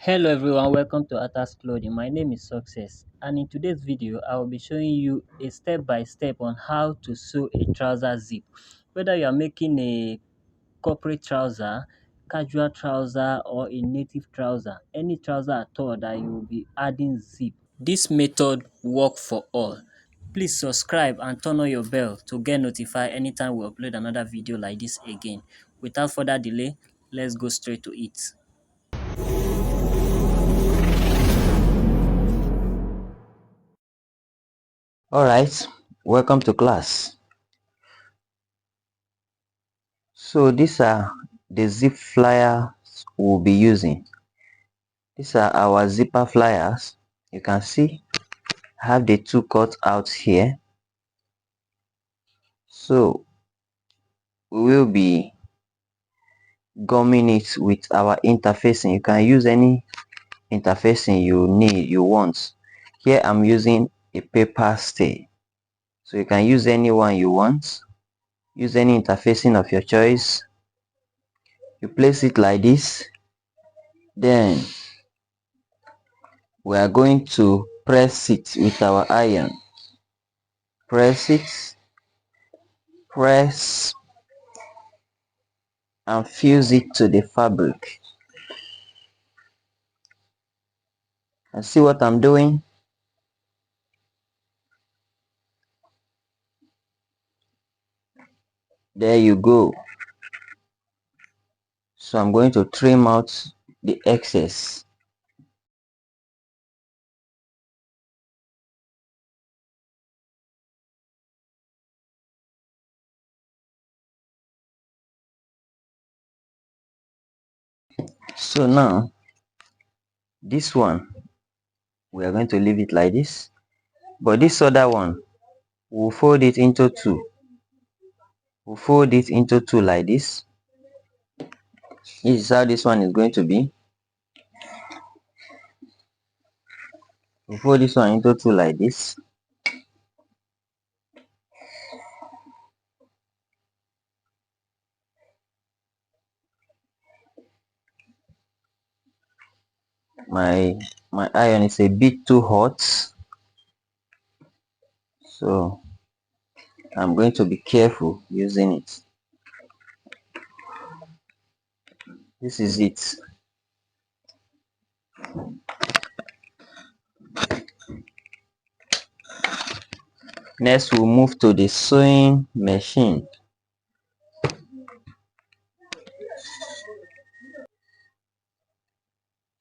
Hello everyone, welcome to Attas Clothing. My name is Success, and in today's video I will be showing you a step by step on how to sew a trouser zip. Whether you are making a corporate trouser, casual trouser or a native trouser, any trouser at all that you will be adding zip. This method works for all. Please subscribe and turn on your bell to get notified anytime we upload another video like this again. Without further delay, let's go straight to it. Alright, welcome to class. So these are the zip flyers we'll be using. These are our zipper flyers. You can see I have the two cut out here. So we will be gumming it with our interfacing. You can use any interfacing you want. Here I'm using a paper stay. So you can use any one you want. Use any interfacing of your choice. You place it like this. Then we are going to press it with our iron. Press it, press, and fuse it to the fabric. And see what I'm doing? There you go. So I'm going to trim out the excess. So now this one we are going to leave it like this, but this other one we'll fold it into two. We'll fold it into two like this. This is how this one is going to be. We'll fold this one into two like this. My iron is a bit too hot, so I'm going to be careful using it. This is it. Next we'll move to the sewing machine.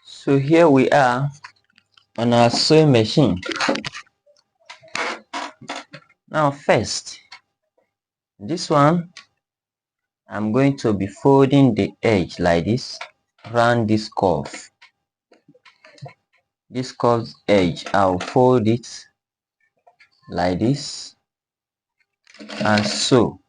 So here we are on our sewing machine. Now first, this one I'm going to be folding the edge like this around this curve. This curved edge, I'll fold it like this and sew.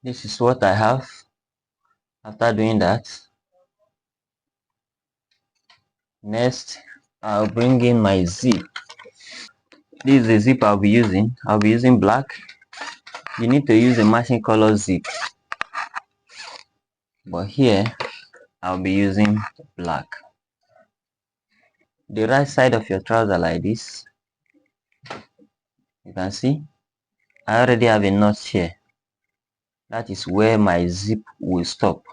This is what I have. After doing that, next I'll bring in my zip. This is the zip I'll be using. I'll be using black. You need to use a matching color zip, but here I'll be using black. The right side of your trouser like this, you can see I already have a notch here. That is where my zip will stop.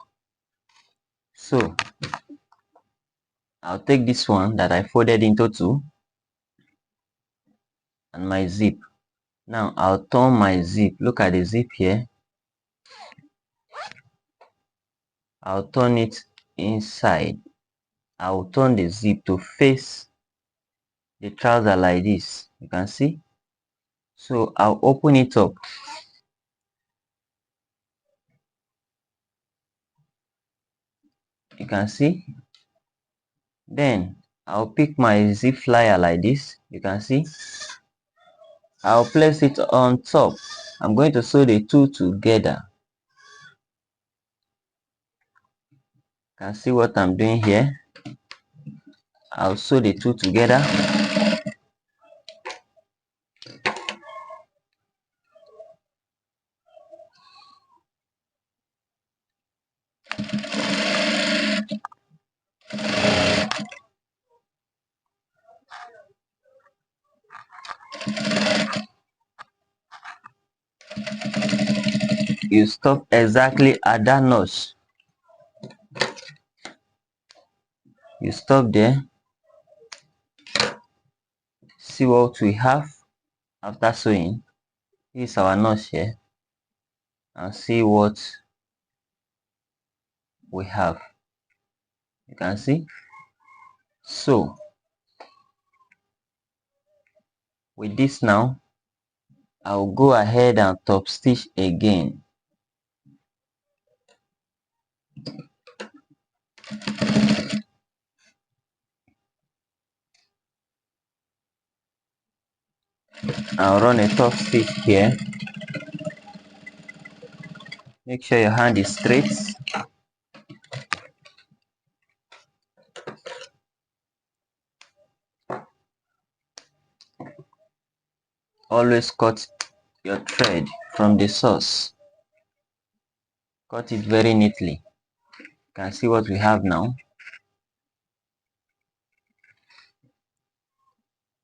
So I'll take this one that I folded into two and my zip. Now I'll turn my zip. Look at the zip here. I'll turn it inside. I'll turn the zip to face the trouser like this. You can see. So I'll open it up. You can see. Then I'll pick my zip flyer like this. You can see. I'll place it on top. I'm going to sew the two together. You can see what I'm doing here. I'll sew the two together. You stop exactly at that notch. You stop there. See what we have after sewing. This is our notch here. And see what we have. You can see. So with this now, I'll go ahead and top stitch again. I'll run a top stitch here. Make sure your hand is straight. Always cut your thread from the source. Cut it very neatly. You can see what we have now.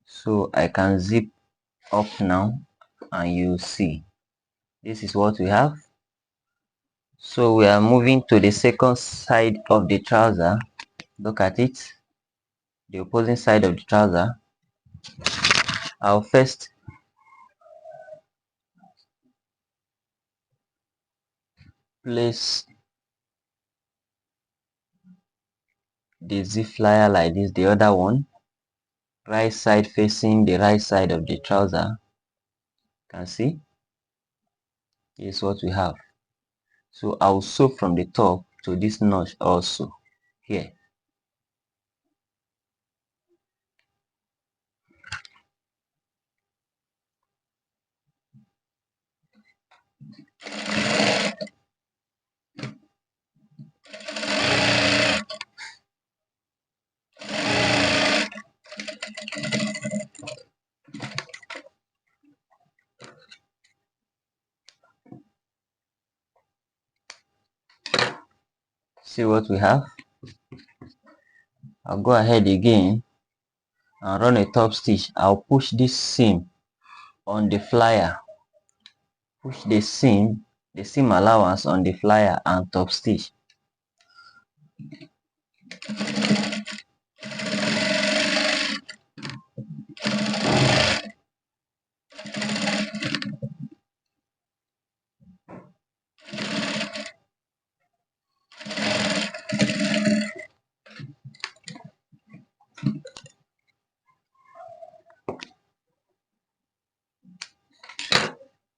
So I can zip up now and you see. This is what we have. So we are moving to the second side of the trouser. Look at it. The opposing side of the trouser. I'll first place the zip flyer like this, the other one, right side facing the right side of the trouser. You can see. This is what we have. So I'll sew from the top to this notch also here. See what we have. I'll go ahead again and run a top stitch. I'll push this seam on the flyer. Push the seam allowance on the flyer and top stitch.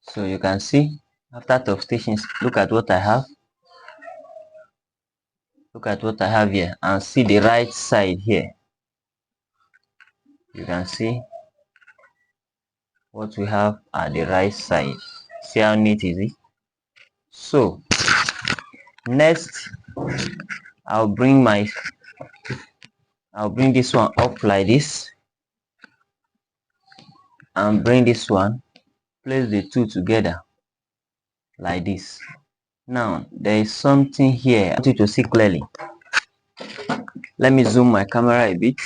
So you can see after top stitching, look at what I have. Look at what I have here and see the right side here. You can see what we have at the right side. See how neat is it? So next I'll bring this one up like this and bring this one, place the two together like this. Now there is something here I want you to see clearly. Let me zoom my camera a bit.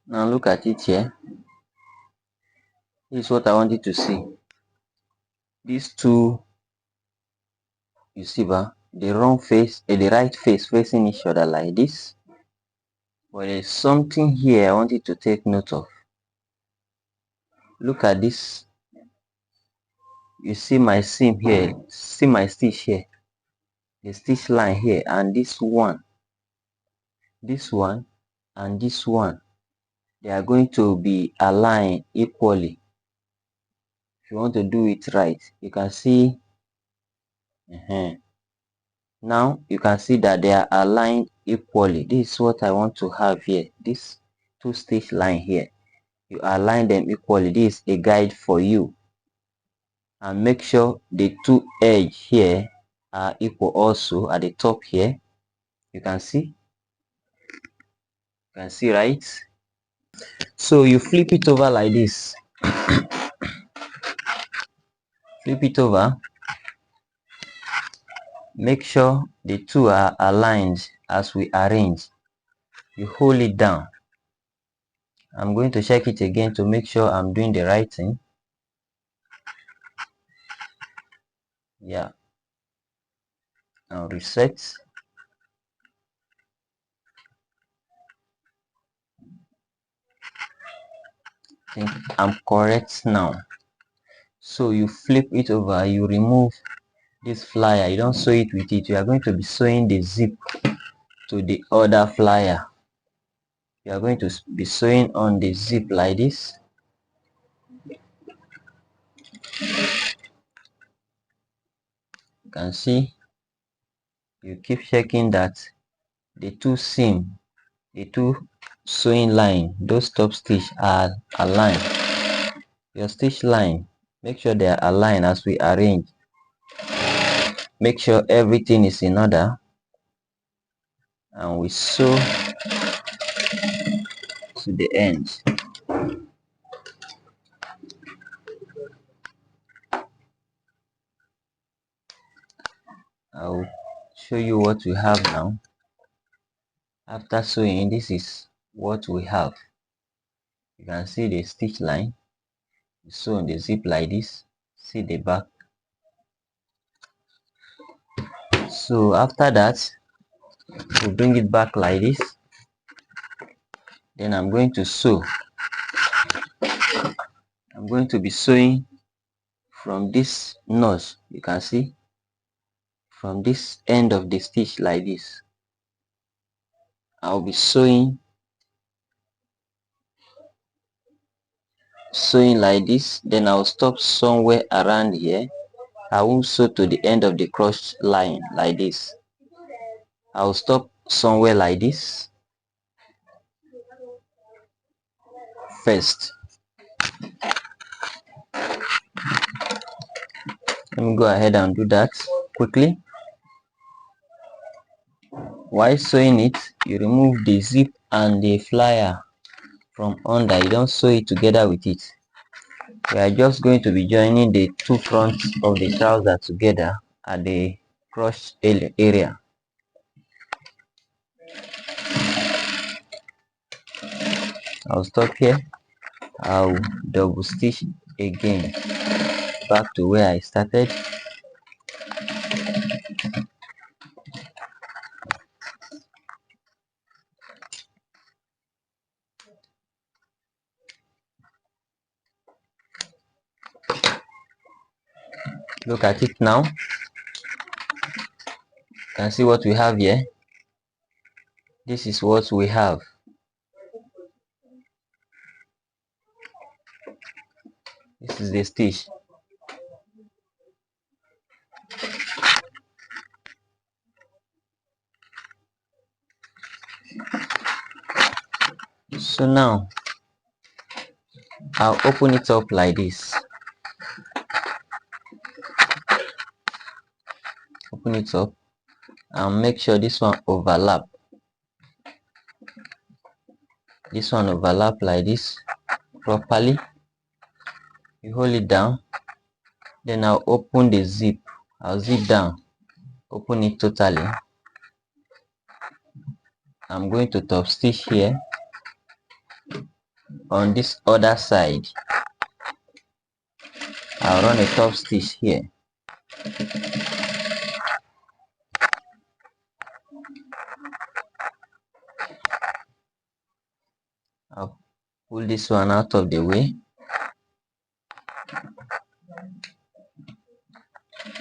Now look at it here. This is what I want you to see. These two, you see, the the right face facing each other like this. But there's something here I want you to take note of. Look at this. You see my seam here. See my stitch here. The stitch line here, and this one, and this one. They are going to be aligned equally. If you want to do it right, you can see Now you can see that they are aligned equally. This is what I want to have here. This two stitch line here, you align them equally. This is a guide for you. And make sure the two edge here are equal also at the top here. You can see, right? So you flip it over like this. Flip it over. Make sure the two are aligned as we arrange. You hold it down. I'm going to check it again to make sure I'm doing the right thing. Yeah. Now reset. I think I'm correct now. So you flip it over, you remove this flyer. You don't sew it with it. You are going to be sewing the zip to the other flyer. You are going to be sewing on the zip like this. You can see, you keep checking that the two seam, the two sewing line, those top stitch are aligned. Your stitch line, make sure they are aligned as we arrange. Make sure everything is in order, and we sew to the end. I'll show you what we have now. After sewing, this is what we have. You can see the stitch line. You sew on the zip like this. See the back. So after that, we bring it back like this. Then I'm going to sew. I'm going to be sewing from this notch. You can see, from this end of the stitch like this. I'll be sewing like this. Then I'll stop somewhere around here. I won't sew to the end of the cross line like this. I'll stop somewhere like this first. Let me go ahead and do that quickly. While sewing it, you remove the zip and the flyer from under. You don't sew it together with it. We are just going to be joining the two fronts of the trouser together at the cross area. I'll stop here. I'll double stitch again back to where I started. Look at it now. You can see what we have here. This is what we have. This is the stitch. So now I'll open it up like this. Open it up and make sure this one overlap. This one overlap like this properly. You hold it down. Then I'll open the zip. I'll zip down. Open it totally. I'm going to top stitch here on this other side. I'll run a top stitch here. I'll pull this one out of the way.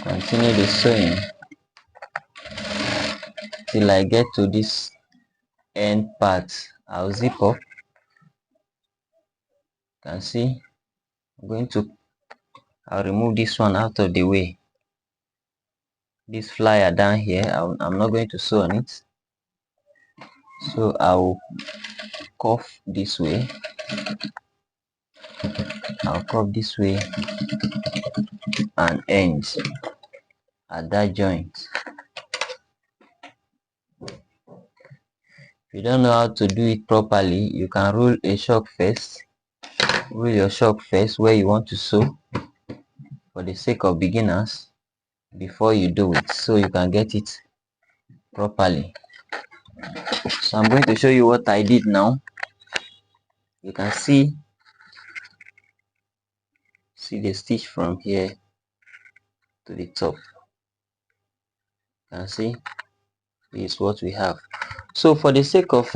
Continue the sewing till I get to this end part. I'll zip up. You can see I'll remove this one out of the way. this flyer down here. I'm not going to sew on it, so I'll curve this way. I'll curve this way and end at that joint. If you don't know how to do it properly, you can roll a shock first. Roll your shock first where you want to sew for the sake of beginners before you do it, so you can get it properly. So I'm going to show you what I did now. You can see the stitch from here to the top. You can see this is what we have. So for the sake of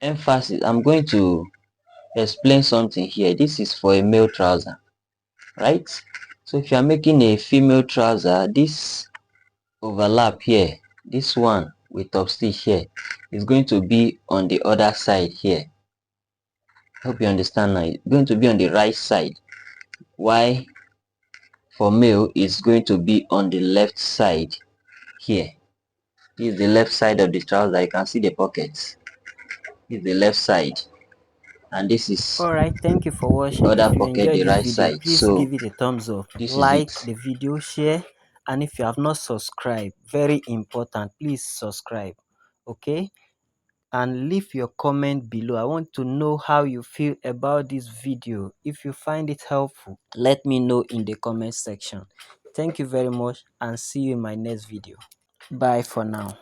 emphasis, I'm going to explain something here. This is for a male trouser, right? So if you are making a female trouser, this overlap here, this one with top stitch here, is going to be on the other side here. Hope you understand now. It's going to be on the right side. Why for male is going to be on the left side here. This is the left side of the trouser. You can see the pockets. This is the left side, and this is Alright, thank you for the watching. other If you pocket, enjoyed the this right video, side. please So give it a thumbs up, this is it. like the video, share, and if you have not subscribed, very important, please subscribe, okay? And leave your comment below. I want to know how you feel about this video. If you find it helpful, let me know in the comment section. Thank you very much and see you in my next video. Bye for now.